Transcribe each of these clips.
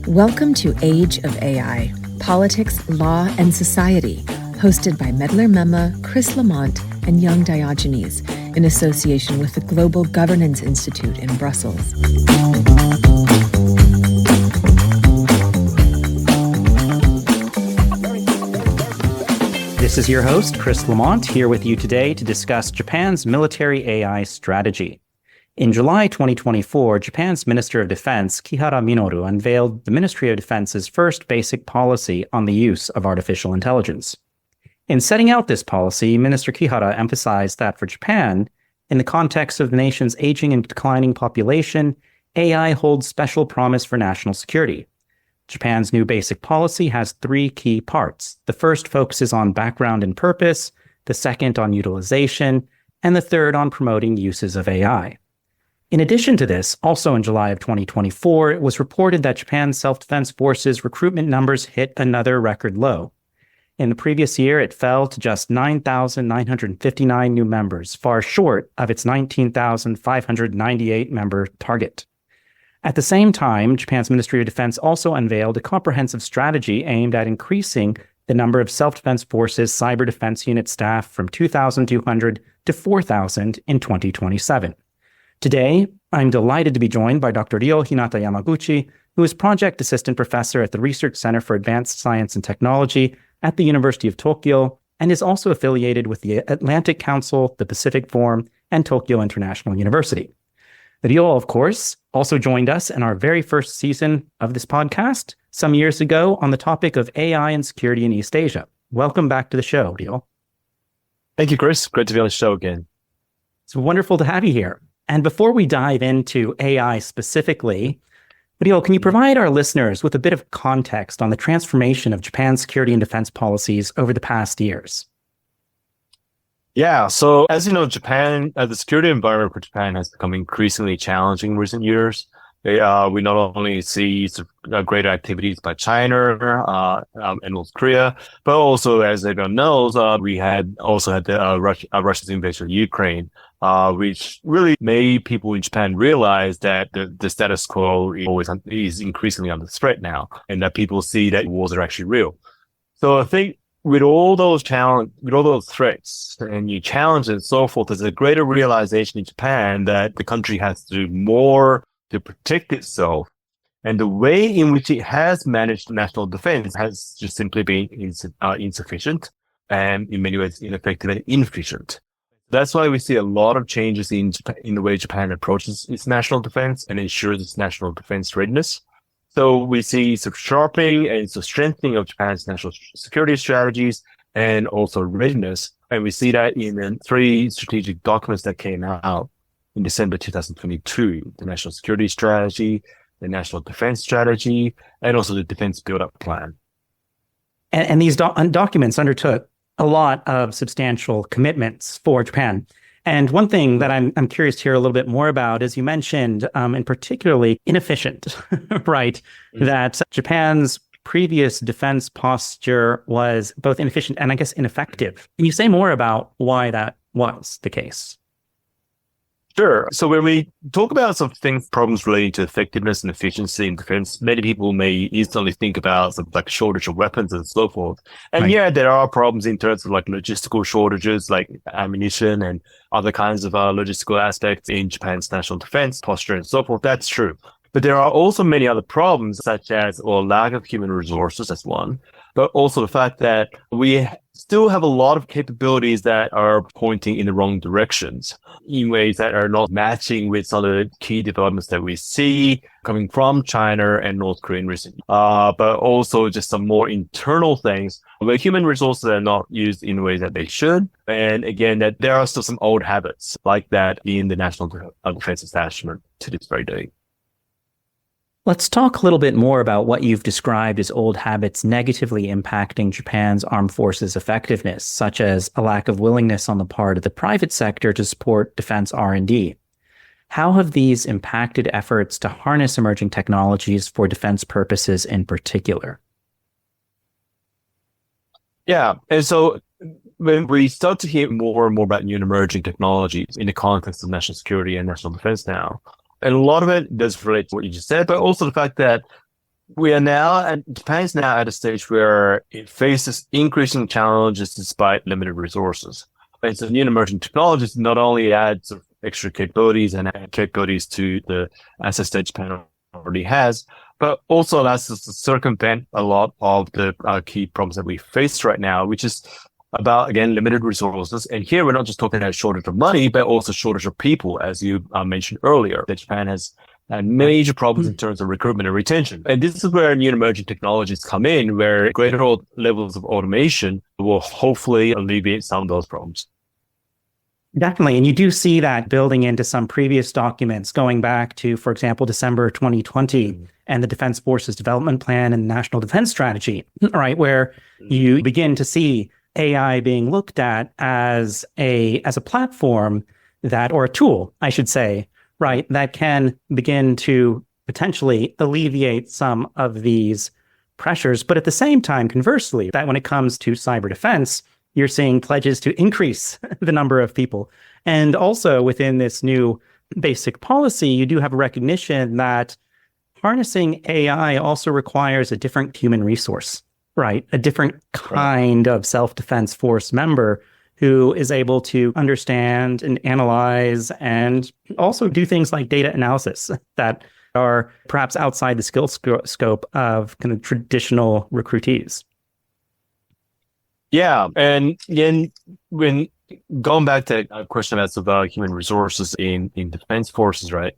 Welcome to Age of AI, Politics, Law, and Society, hosted by Medler Mema, Chris Lamont, and Young Diogenes, in association with the Global Governance Institute in Brussels. This is your host, Chris Lamont, here with you today to discuss Japan's military AI strategy. In July 2024, Japan's Minister of Defense, Kihara Minoru, unveiled the Ministry of Defense's first basic policy on the use of artificial intelligence. In setting out this policy, Minister Kihara emphasized that for Japan, in the context of the nation's aging and declining population, AI holds special promise for national security. Japan's new basic policy has three key parts. The first focuses on background and purpose, the second on utilization, and the third on promoting uses of AI. In addition to this, also in July of 2024, it was reported that Japan's self-defense forces recruitment numbers hit another record low. In the previous year, it fell to just 9,959 new members, far short of its 19,598 member target. At the same time, Japan's Ministry of Defense also unveiled a comprehensive strategy aimed at increasing the number of self-defense forces cyber defense unit staff from 2,200 to 4,000 in 2027. Today, I'm delighted to be joined by Dr. Ryo Hinata-Yamaguchi, who is Project Assistant Professor at the Research Center for Advanced Science and Technology at the University of Tokyo, and is also affiliated with the Atlantic Council, the Pacific Forum, and Tokyo International University. Ryo, of course, also joined us in our very first season of this podcast some years ago on the topic of AI and security in East Asia. Welcome back to the show, Ryo. Thank you, Chris. Great to be on the show again. It's wonderful to have you here. And before we dive into AI specifically, Ryo, can you provide our listeners with a bit of context on the transformation of Japan's security and defense policies over the past years? Yeah, so as you know, Japan, the security environment for Japan has become increasingly challenging in recent years. We not only see greater activities by China and North Korea, but also, as everyone knows, we had the Russia's invasion of Ukraine, which really made people in Japan realize that the status quo is increasingly under threat now, and that people see that wars are actually real. So I think with all those threats and new challenges and so forth, there's a greater realization in Japan that the country has to do more to protect itself. And the way in which it has managed national defense has just simply been insufficient and in many ways ineffective and inefficient. That's why we see a lot of changes in the way Japan approaches its national defense and ensures its national defense readiness. So we see some sharpening and some strengthening of Japan's national security strategies and also readiness. And we see that in the three strategic documents that came out in December 2022, the National Security Strategy, the National Defense Strategy, and also the Defense Build-Up Plan. And these documents undertook a lot of substantial commitments for Japan. And one thing that I'm curious to hear a little bit more about is you mentioned, in particularly inefficient, right? Mm-hmm. That Japan's previous defense posture was both inefficient and I guess ineffective. Can you say more about why that was the case? Sure. So when we talk about some problems relating to effectiveness and efficiency in defense, many people may instantly think about like shortage of weapons and so forth. And right. Yeah, there are problems in terms of like logistical shortages, like ammunition and other kinds of logistical aspects in Japan's national defense posture and so forth. That's true. But there are also many other problems, such as lack of human resources, that's one, but also the fact that we still have a lot of capabilities that are pointing in the wrong directions in ways that are not matching with some of the key developments that we see coming from China and North Korea recently. But also just some more internal things where human resources are not used in the way that they should. And again, that there are still some old habits like that in the national defense establishment to this very day. Let's talk a little bit more about what you've described as old habits negatively impacting Japan's armed forces' effectiveness, such as a lack of willingness on the part of the private sector to support defense R&D. How have these impacted efforts to harness emerging technologies for defense purposes in particular? Yeah, and so when we start to hear more and more about new and emerging technologies in the context of national security and national defense now, and a lot of it does relate to what you just said, but also the fact that Japan is now at a stage where it faces increasing challenges despite limited resources. And so new and emerging technologies not only add sort of extra capabilities and capabilities to the assets that Japan already has, but also allows us to circumvent a lot of the key problems that we face right now, which is about, again, limited resources. And here we're not just talking about shortage of money, but also shortage of people, as you mentioned earlier, that Japan has had major problems in terms of recruitment and retention. And this is where new and emerging technologies come in, where greater levels of automation will hopefully alleviate some of those problems. Definitely. And you do see that building into some previous documents going back to, for example, December 2020 and the Defense Forces Development Plan and National Defense Strategy, right? Where you begin to see AI being looked at as a platform that, or a tool, I should say, right, that can begin to potentially alleviate some of these pressures. But at the same time, conversely, that when it comes to cyber defense, you're seeing pledges to increase the number of people. And also within this new basic policy, you do have a recognition that harnessing AI also requires a different human resource, right? A different kind of self-defense force member who is able to understand and analyze and also do things like data analysis that are perhaps outside the skill scope of kind of traditional recruitees. Yeah. And again, when going back to a question about human resources in defense forces, right?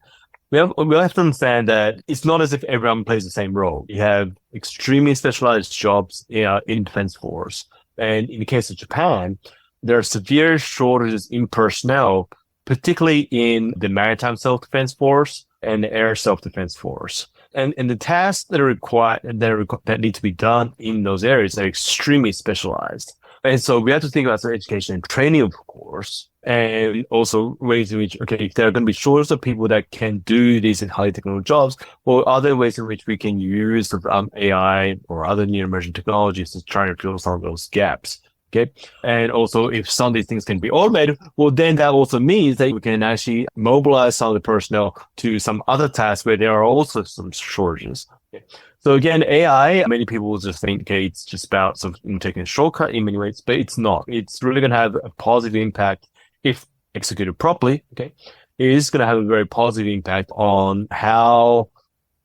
We have to understand that it's not as if everyone plays the same role. You have extremely specialized jobs in defense force. And in the case of Japan, there are severe shortages in personnel, particularly in the maritime self-defense force and the air self-defense force. And the tasks that are required, that need to be done in those areas are extremely specialized. And so we have to think about the education and training, of course, and also ways in which, okay, if there are going to be shortages of people that can do these highly technical jobs, or other ways in which we can use AI or other new emerging technologies to try and fill some of those gaps. Okay. And also, if some of these things can be automated, well, then that also means that we can actually mobilize some of the personnel to some other tasks where there are also some shortages. Okay. So again, AI, many people will just think, okay, it's just about taking a shortcut in many ways, but it's not. It's really going to have a positive impact if executed properly. Okay. It is going to have a very positive impact on how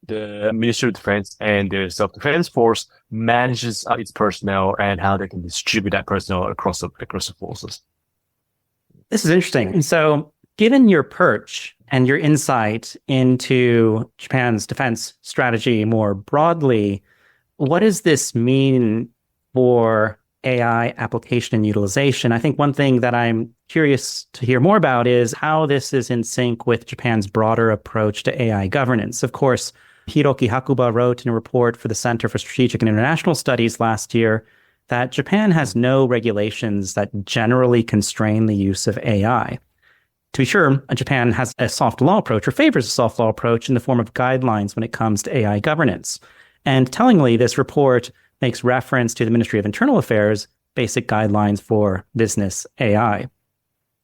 the Ministry of Defense and the self-defense force manages its personnel and how they can distribute that personnel across the forces. This is interesting. And so given your perch and your insight into Japan's defense strategy more broadly, what does this mean for AI application and utilization? I think one thing that I'm curious to hear more about is how this is in sync with Japan's broader approach to AI governance. Of course, Hiroki Hakuba wrote in a report for the Center for Strategic and International Studies last year that Japan has no regulations that generally constrain the use of AI. To be sure, Japan has a soft law approach or favors a soft law approach in the form of guidelines when it comes to AI governance. And tellingly, this report makes reference to the Ministry of Internal Affairs' basic guidelines for business AI.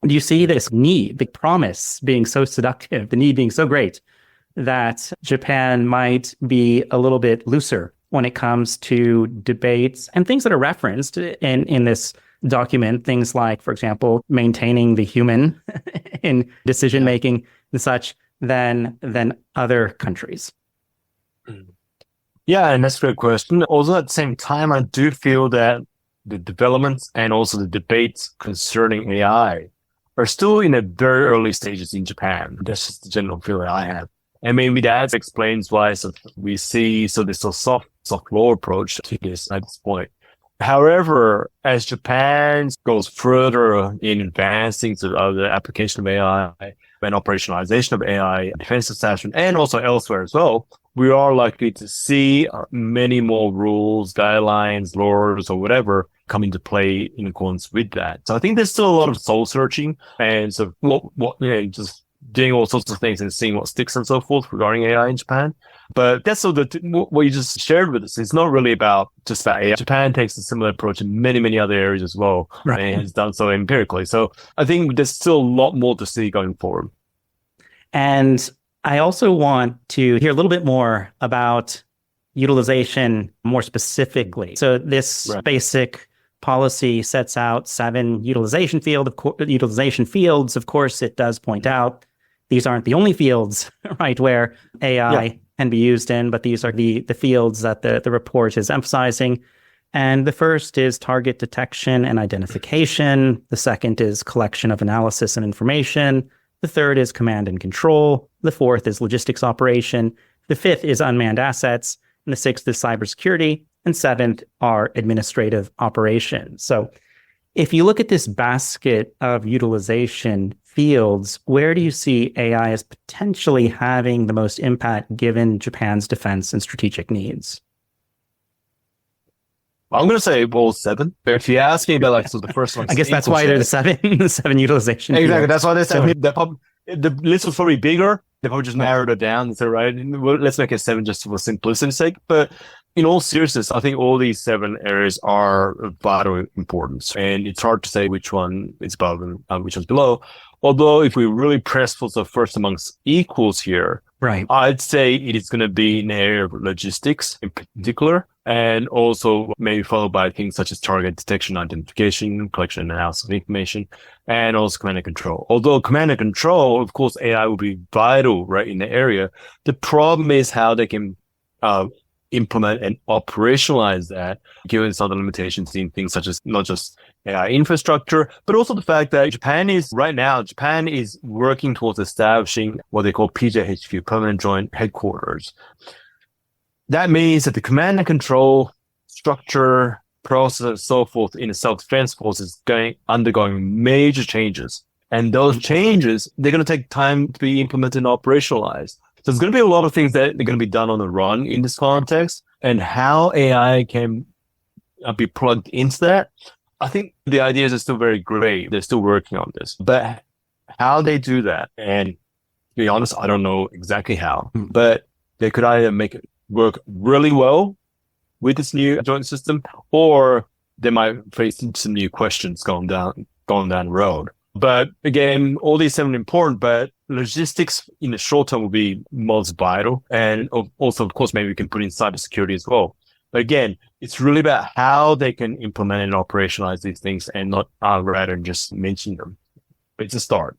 Do you see this need, the promise being so seductive, the need being so great, that Japan might be a little bit looser when it comes to debates and things that are referenced in this document, things like, for example, maintaining the human in decision-making and such than other countries? Yeah, and that's a great question. Also, at the same time, I do feel that the developments and also the debates concerning AI are still in the very early stages in Japan. That's just the general feeling I have. And maybe that explains why we see this soft law approach to this at this point. However, as Japan goes further in advancing to the application of AI and operationalization of AI, defense establishment, and also elsewhere as well, we are likely to see many more rules, guidelines, laws, or whatever come into play in accordance with that. So I think there's still a lot of soul searching and just doing all sorts of things and seeing what sticks and so forth regarding AI in Japan. But that's what you just shared with us. It's not really just about AI. Japan takes a similar approach in many, many other areas as well, right, and has done so empirically. So I think there's still a lot more to see going forward. And I also want to hear a little bit more about utilization more specifically. So this basic policy sets out 7 utilization fields. Of course, it does point out these aren't the only fields, right, where AI can be used in, but these are the fields that the report is emphasizing. And the first is target detection and identification. The second is collection of analysis and information. The third is command and control. The fourth is logistics operation. The fifth is unmanned assets. And the sixth is cybersecurity. And seventh are administrative operations. So if you look at this basket of utilization fields, where do you see AI as potentially having the most impact given Japan's defense and strategic needs? I'm going to say, well, 7. But if you ask me about so the first one, I guess that's why there's 7, the 7 utilization Exactly. fields. That's why they said the list was probably bigger. They probably just narrowed it down and said, right, well, let's make it 7 just for simplicity's sake. But in all seriousness, I think all these 7 areas are of vital importance. And it's hard to say which one is above and which one's below. Although if we really press for the first amongst equals here, right, I'd say it is going to be in the area of logistics in particular, and also maybe followed by things such as target detection, identification, collection and analysis of information, and also command and control. Although command and control, of course, AI will be vital, right, in the area. The problem is how they can implement and operationalize that, given some of the limitations in things such as not just AI infrastructure, but also the fact that Japan is working towards establishing what they call PJHQ, Permanent Joint Headquarters. That means that the command and control structure, process, and so forth in the self-defense force is undergoing major changes. And those changes, they're going to take time to be implemented and operationalized. So there's going to be a lot of things that are going to be done on the run in this context, and how AI can be plugged into that. I think the ideas are still very gray. They're still working on this, but how they do that, and to be honest, I don't know exactly how, but they could either make it work really well with this new joint system, or they might face some new questions going down the road. But again, all these 7 are important, but logistics in the short term will be most vital. And also, of course, maybe we can put in cybersecurity as well. But again, it's really about how they can implement and operationalize these things, and not rather than just mention them. But it's a start.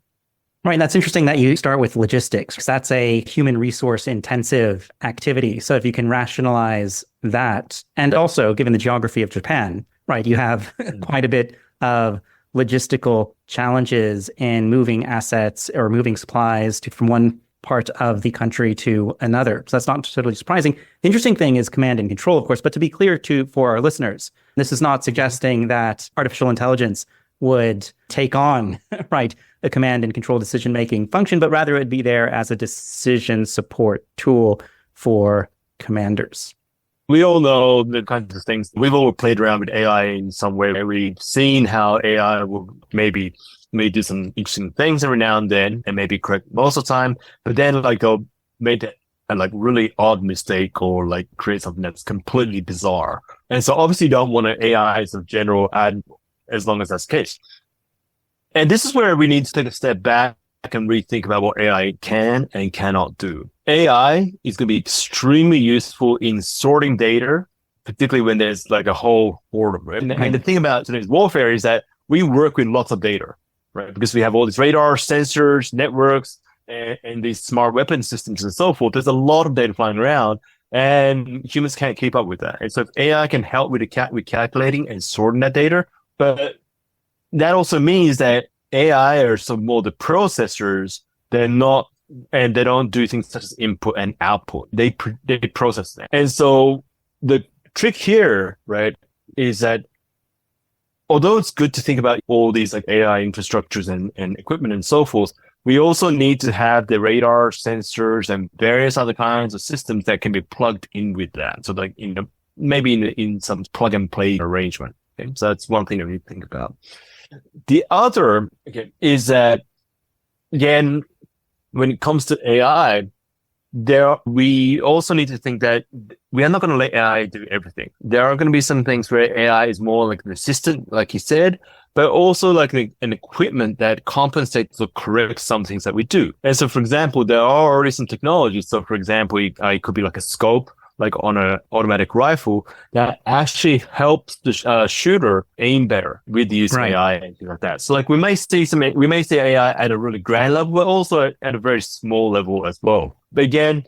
Right. That's interesting that you start with logistics, because that's a human resource intensive activity. So if you can rationalize that, and also given the geography of Japan, right, you have quite a bit of logistical challenges in moving assets or moving supplies from one part of the country to another. So that's not totally surprising. The interesting thing is command and control, of course, but to be clear for our listeners, this is not suggesting that artificial intelligence would take on, right, a command and control decision-making function, but rather it would be there as a decision support tool for commanders. We all know the kinds of things. We've all played around with AI in some way. We've seen how AI will maybe do some interesting things every now and then, and maybe correct most of the time. But then, they'll make a really odd mistake, or create something that's completely bizarre. And so, obviously, you don't want an AI as a general ad, as long as that's the case. And this is where we need to take a step back and rethink about what AI can and cannot do. AI is going to be extremely useful in sorting data, particularly when there's a whole horde of it. And the thing about today's warfare is that we work with lots of data, right? Because we have all these radar, sensors, networks, and these smart weapon systems and so forth. There's a lot of data flying around, and humans can't keep up with that. And so if AI can help with calculating and sorting that data, but that also means that AI are some more the processors. They're not, and they don't do things such as input and output. They process them. And so the trick here, right, is that although it's good to think about all these AI infrastructures and equipment and so forth, we also need to have the radar, sensors, and various other kinds of systems that can be plugged in with that. So maybe in some plug and play arrangement. Okay? So that's one thing that we need to think about. The other is that, again, when it comes to AI, we also need to think that we are not going to let AI do everything. There are going to be some things where AI is more like an assistant, like you said, but also an equipment that compensates or corrects some things that we do. And so, for example, there are already some technologies. So, for example, it could be like a scope like on an automatic rifle, that actually helps the shooter aim better with the use of AI and things like that. So like we may see AI at a really grand level, but also at a very small level as well. But again,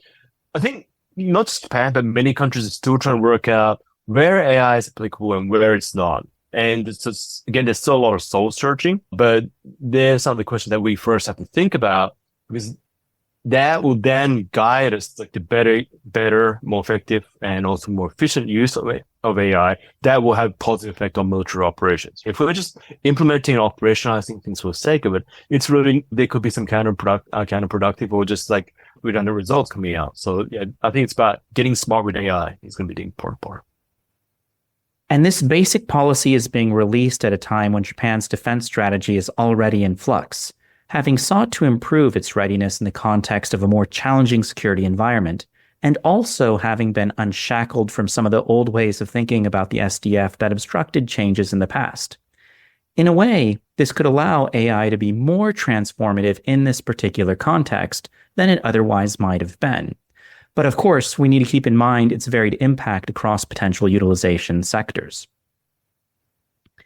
I think not just Japan, but many countries are still trying to work out where AI is applicable and where it's not. And it's just, again, there's still a lot of soul searching, but there's some of the questions that we first have to think about, because that will then guide us like the better, more effective, and also more efficient use of AI that will have positive effect on military operations. If we're just implementing and operationalizing things for the sake of it, it's really, there could be some counterproductive or just like redundant results coming out. So yeah, I think it's about getting smart with AI is going to be the important part. And this basic policy is being released at a time when Japan's defense strategy is already in flux, having sought to improve its readiness in the context of a more challenging security environment, and also having been unshackled from some of the old ways of thinking about the SDF that obstructed changes in the past. In a way, this could allow AI to be more transformative in this particular context than it otherwise might have been. But of course, we need to keep in mind its varied impact across potential utilization sectors.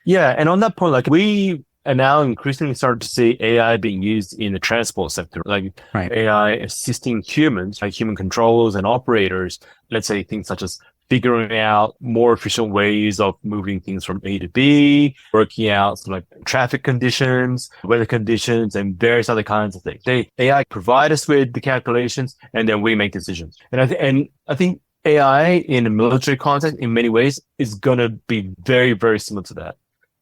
Yeah, and on that point, like we are now increasingly starting to see AI being used in the transport sector, like AI assisting humans, like human controllers and operators, let's say things such as figuring out more efficient ways of moving things from A to B, working out some like traffic conditions, weather conditions, and various other kinds of things. AI provide us with the calculations, and then we make decisions. And I think AI in a military context, in many ways, is going to be very, very similar to that.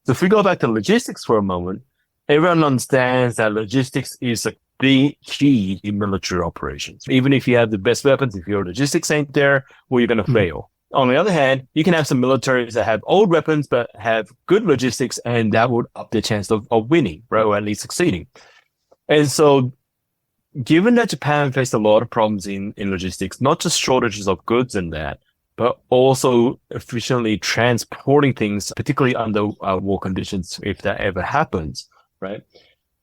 So if we go back to logistics for a moment, everyone understands that logistics is the key in military operations. Even if you have the best weapons, if your logistics ain't there, well, you're going to fail. On the other hand, you can have some militaries that have old weapons, but have good logistics, and that would up their chance of winning, right? Or at least succeeding. And so given that Japan faced a lot of problems in logistics, not just shortages of goods and that, but also efficiently transporting things, particularly under war conditions, if that ever happens, right?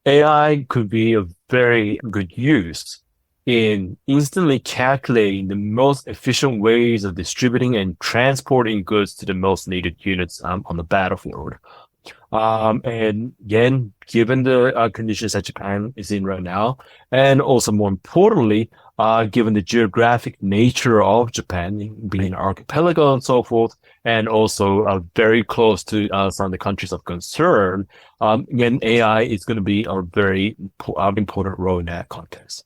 AI could be a very good use in instantly calculating the most efficient ways of distributing and transporting goods to the most needed units on the battlefield. And again, given the conditions that Japan is in right now, and also more importantly, given the geographic nature of Japan, being an archipelago and so forth, and also very close to some of the countries of concern, again, AI is going to be a very important role in that context.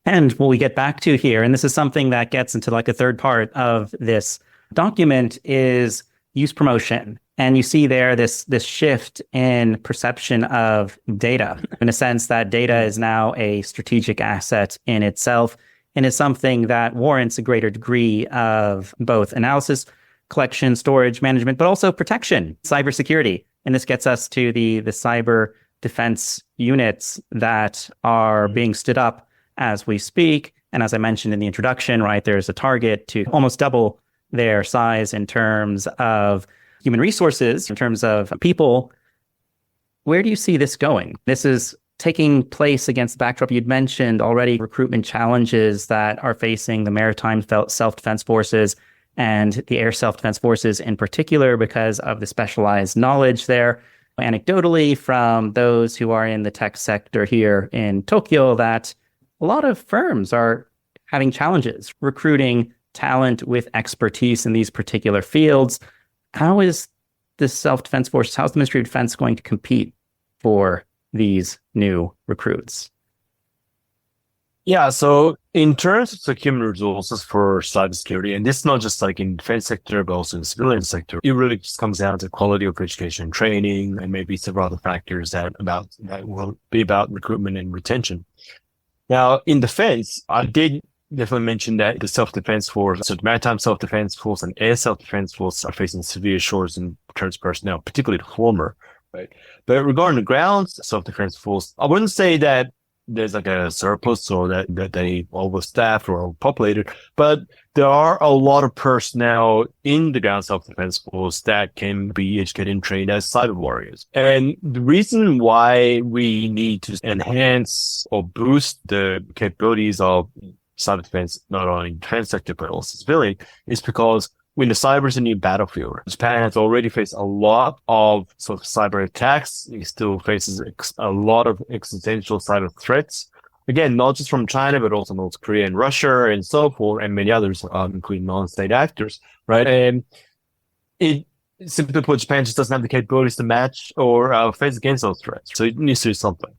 And what we get back to here, and this is something that gets into like a third part of this document, is use promotion. And you see there this shift in perception of data, in a sense that data is now a strategic asset in itself and is something that warrants a greater degree of both analysis, collection, storage, management, but also protection, cybersecurity. And this gets us to the cyber defense units that are being stood up as we speak. And as I mentioned in the introduction, right, there's a target to almost double their size in terms of human resources, in terms of people. Where do you see this going? This is taking place against the backdrop you'd mentioned already, recruitment challenges that are facing the maritime self-defense forces and the air self-defense forces in particular because of the specialized knowledge there. Anecdotally, from those who are in the tech sector here in Tokyo, that a lot of firms are having challenges recruiting talent with expertise in these particular fields. How is this self-defense force, how's the Ministry of Defense going to compete for these new recruits? Yeah, so in terms of human resources for cybersecurity, and this is not just like in the defense sector, but also in the civilian sector, it really just comes down to quality of education and training, and maybe several other factors that will be about recruitment and retention. Now, in defense, I did definitely mention that the self-defense force, so the maritime self-defense force and air self-defense force are facing severe shortages in terms of personnel, particularly the former, right? But regarding the ground self-defense force, I wouldn't say that there's like a surplus or that they overstaffed or overpopulated, but there are a lot of personnel in the ground self-defense force that can be educated and trained as cyber warriors. And the reason why we need to enhance or boost the capabilities of cyber defense, not only in defense sector, but also civilian, is because when the cyber is a new battlefield, Japan has already faced a lot of sort of cyber attacks. It still faces a lot of existential cyber threats. Again, not just from China, but also North Korea and Russia and so forth, and many others, including non-state actors, right? And it, simply put, Japan just doesn't have the capabilities to match or face against those threats. So it needs to do something.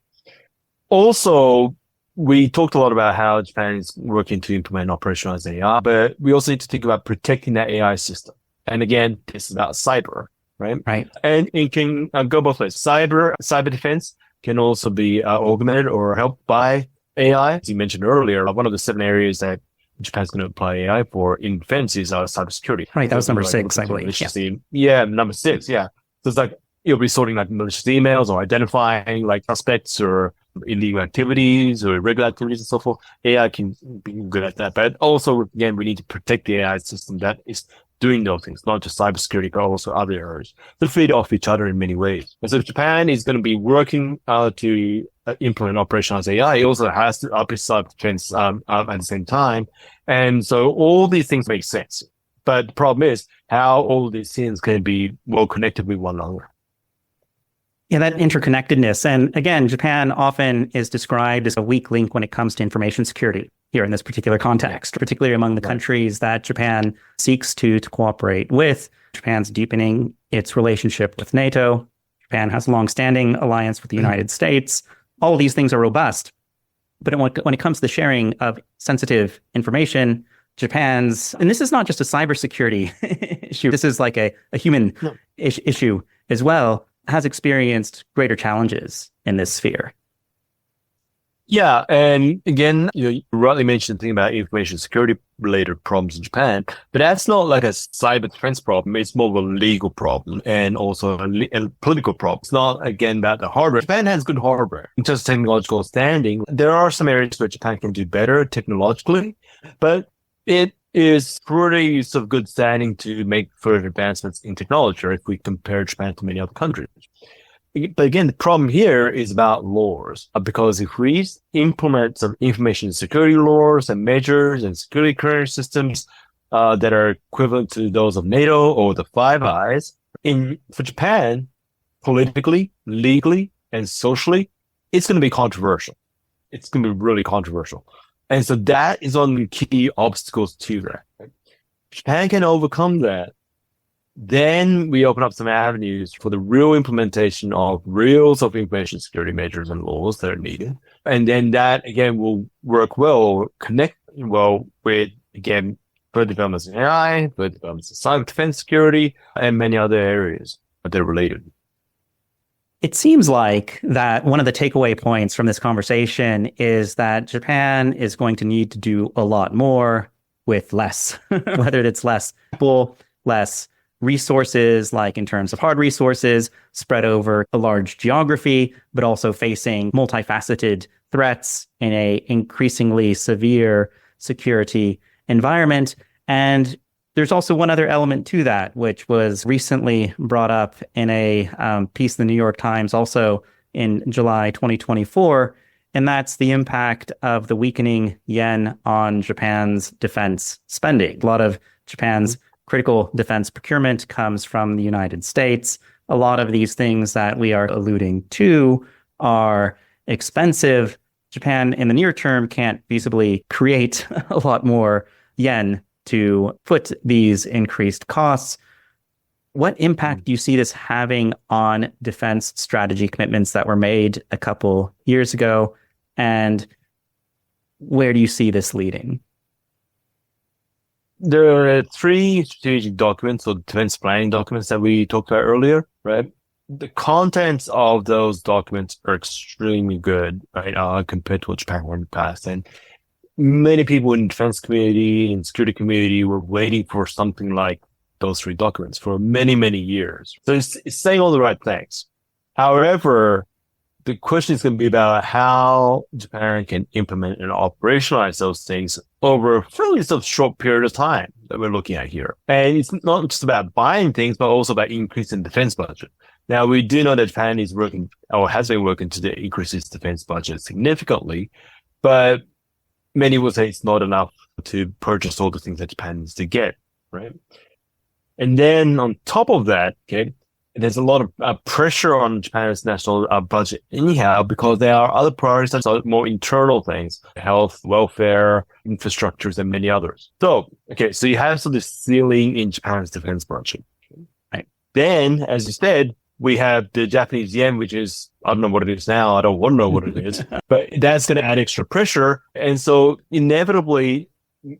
Also, we talked a lot about how Japan is working to implement and operationalize AI, but we also need to think about protecting that AI system. And again, this is about cyber, right? Right. And it can go both ways. Cyber defense can also be augmented or helped by AI. As you mentioned earlier, one of the 7 areas that Japan's going to apply AI for in defense is cybersecurity. Right. That was number 6, I believe. Yeah, number 6. Yeah. So it's like you'll be sorting like malicious emails or identifying like suspects or illegal activities or irregular activities and so forth. AI can be good at that. But also, again, we need to protect the AI system that is doing those things, not just cybersecurity, but also other areas. They feed off each other in many ways. And so if Japan is going to be working to implement and operationalize AI, it also has to up its cyber defense at the same time. And so all these things make sense. But the problem is how all these things can be well connected with one another. Yeah, that interconnectedness. And again, Japan often is described as a weak link when it comes to information security here in this particular context, particularly among the countries that Japan seeks to cooperate with. Japan's deepening its relationship with NATO. Japan has a longstanding alliance with the United States. All of these things are robust. But when it comes to the sharing of sensitive information, Japan's, and this is not just a cybersecurity issue, this is like a human issue as well, has experienced greater challenges in this sphere. Yeah, and again, you rightly mentioned the thing about information security related problems in Japan, but that's not like a cyber defense problem. It's more of a legal problem and also a political problem. It's not, again, about the hardware. Japan has good hardware. In terms of technological standing, there are some areas where Japan can do better technologically, but it is pretty sort of good standing to make further advancements in technology if we compare Japan to many other countries. But again, the problem here is about laws, because if we implement some information security laws and measures and security clearance systems that are equivalent to those of NATO or the Five Eyes, for Japan, politically, legally, and socially, it's going to be controversial. It's going to be really controversial. And so that is one of the key obstacles to that. If Japan can overcome that, then we open up some avenues for the real implementation of real sort of information security measures and laws that are needed. And then that, again, will work well, connect well with, again, further developments in AI, further developments in cyber defense security, and many other areas that are related. It seems like that one of the takeaway points from this conversation is that Japan is going to need to do a lot more with less, whether it's less people, less resources, like in terms of hard resources spread over a large geography, but also facing multifaceted threats in a increasingly severe security environment. And there's also one other element to that, which was recently brought up in a piece in the New York Times, also in July 2024, and that's the impact of the weakening yen on Japan's defense spending. A lot of Japan's critical defense procurement comes from the United States. A lot of these things that we are alluding to are expensive. Japan, in the near term, can't feasibly create a lot more yen to foot these increased costs. What impact do you see this having on defense strategy commitments that were made a couple years ago? And where do you see this leading? There are 3 strategic documents or defense planning documents that we talked about earlier, right? The contents of those documents are extremely good, right, compared to what Japan were in the past. And many people in the defense community and security community were waiting for something like those 3 documents for many, many years. So it's saying all the right things. However, the question is going to be about how Japan can implement and operationalize those things over a fairly sort of short period of time that we're looking at here. And it's not just about buying things, but also about increasing defense budget. Now, we do know that Japan is working or has been working to increase its defense budget significantly, but many would say it's not enough to purchase all the things that Japan needs to get, right? And then on top of that, okay, there's a lot of pressure on Japan's national budget anyhow, because there are other priorities such as more internal things, health, welfare, infrastructures, and many others. So you have this ceiling in Japan's defense budget. Right? Then, as you said, we have the Japanese yen, which is, I don't know what it is now. I don't want to know what it is, but that's going to add extra pressure. And so inevitably,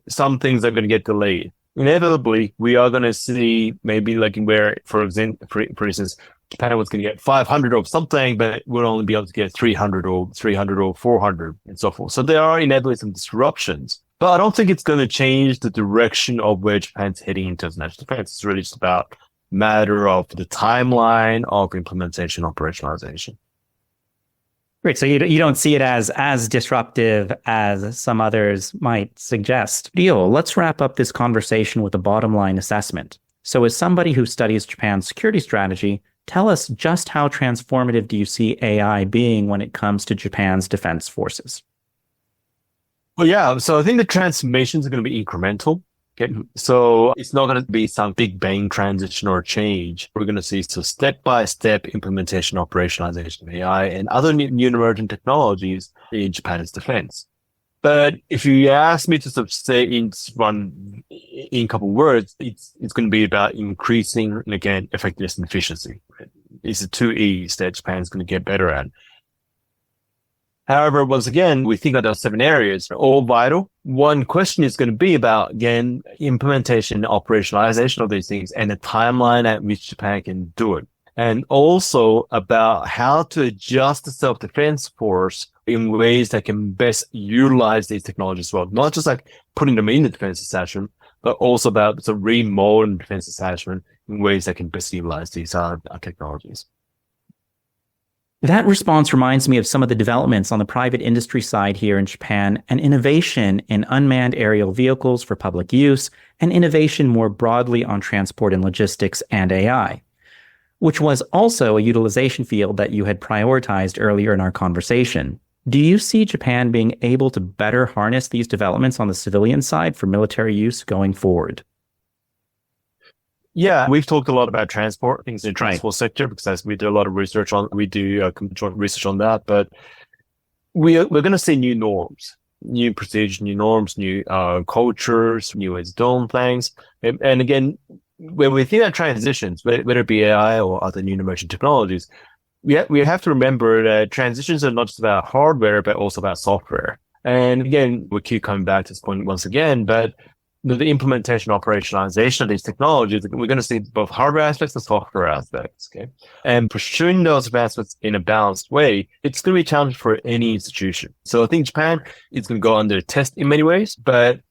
some things are going to get delayed. Inevitably, we are going to see maybe like where, for instance, Japan was going to get 500 of something, but we'll only be able to get 300 or 400 and so forth. So there are inevitably some disruptions, but I don't think it's going to change the direction of where Japan's heading in terms of national defense. It's really just about matter of the timeline of implementation, operationalization. Great. So you don't see it as disruptive as some others might suggest. Ryo, let's wrap up this conversation with a bottom line assessment. So as somebody who studies Japan's security strategy, tell us just how transformative do you see AI being when it comes to Japan's defense forces? Well, yeah. So I think the transformations are going to be incremental. Okay. So it's not going to be some big bang transition or change. We're going to see step-by-step implementation, operationalization of AI and other new emerging technologies in Japan's defense. But if you ask me to sort of say in a couple of words, it's going to be about increasing, again, effectiveness and efficiency. It's the 2 E's that Japan's going to get better at. However, once again, we think that those 7 areas are all vital. One question is going to be about, again, implementation, operationalization of these things and the timeline at which Japan can do it. And also about how to adjust the self-defense force in ways that can best utilize these technologies as well. Not just like putting them in the defense establishment, but also about the remodeling defense establishment in ways that can best utilize these technologies. That response reminds me of some of the developments on the private industry side here in Japan and innovation in unmanned aerial vehicles for public use and innovation more broadly on transport and logistics and AI, which was also a utilization field that you had prioritized earlier in our conversation. Do you see Japan being able to better harness these developments on the civilian side for military use going forward? Yeah, we've talked a lot about transport, things in the transport sector, because we do a lot of research we do joint research on that, but we're going to see new norms, new procedures, new norms, new cultures, new ways of doing things. And again, when we think about transitions, whether it be AI or other new emerging technologies, we have to remember that transitions are not just about hardware, but also about software. And again, we keep coming back to this point once again, but the implementation, operationalization of these technologies, we're going to see both hardware aspects and software aspects. Okay. And pursuing those advancements in a balanced way, it's going to be a challenge for any institution. So I think Japan is going to go under test in many ways, but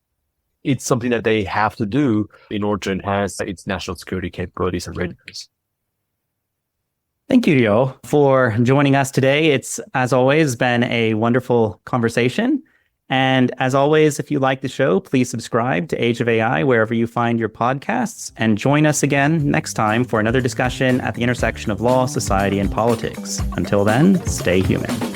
it's something that they have to do in order to enhance its national security capabilities and readiness. Thank you, Ryo, for joining us today. It's, as always, been a wonderful conversation. And as always, if you like the show, please subscribe to Age of AI wherever you find your podcasts, and join us again next time for another discussion at the intersection of law, society, and politics. Until then, stay human.